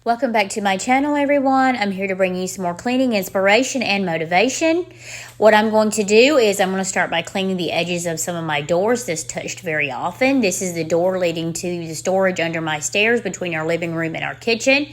Welcome back to my channel, everyone. I'm here to bring you some more cleaning inspiration and motivation. What I'm going to do is I'm going to start by cleaning the edges of some of my doors that's touched very often. This is the door leading to the storage under my stairs between our living room and our kitchen.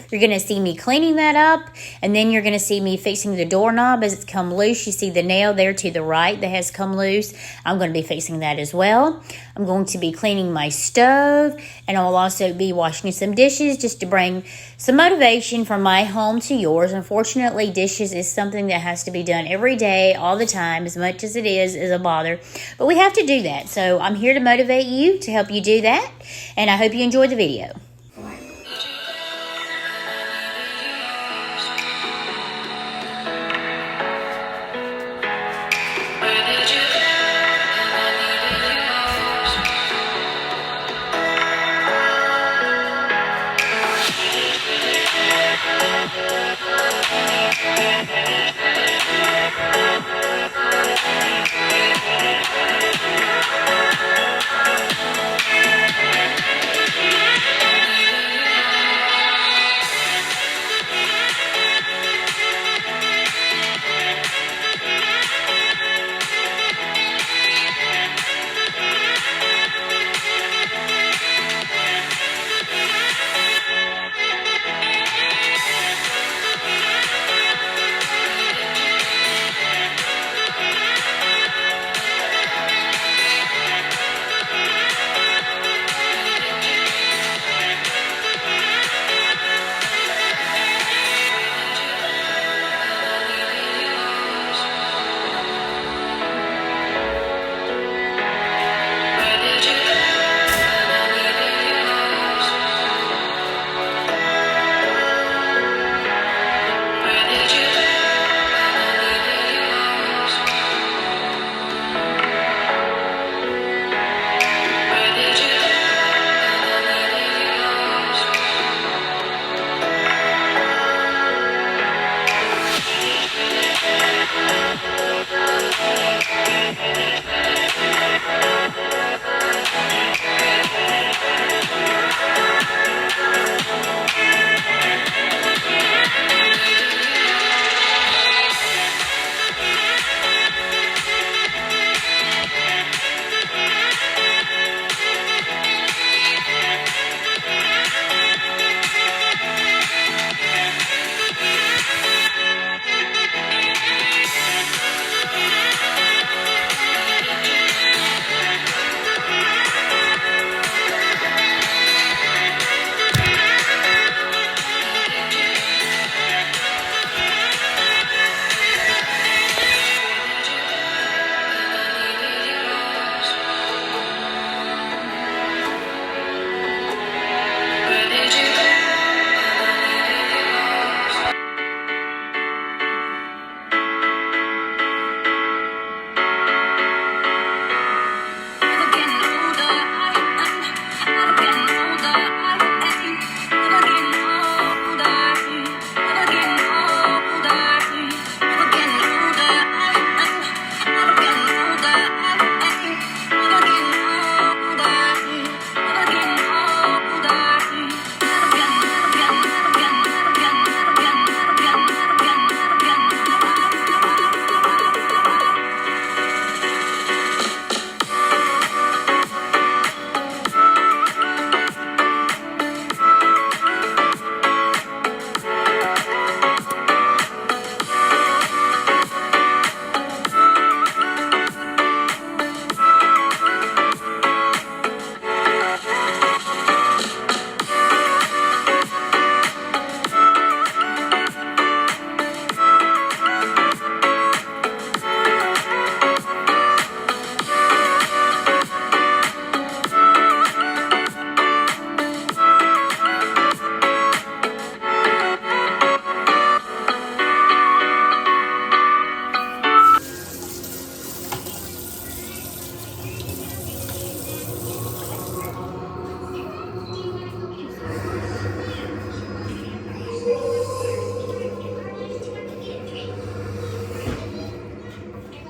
You're going to see me cleaning that up, and then you're going to see me fixing the doorknob as it's come loose. You see the nail there to the right that has come loose. I'm going to be fixing that as well. I'm going to be cleaning my stove, and I'll also be washing some dishes just to bring some motivation from my home to yours. Unfortunately, dishes is something that has to be done every day, all the time, as much as it is a bother. But we have to do that. So I'm here to motivate you, to help you do that, and I hope you enjoyed the video.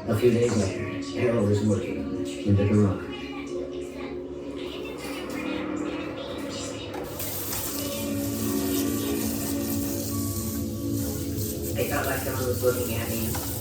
A few days later, Harold is working in the garage. like someone was looking at me.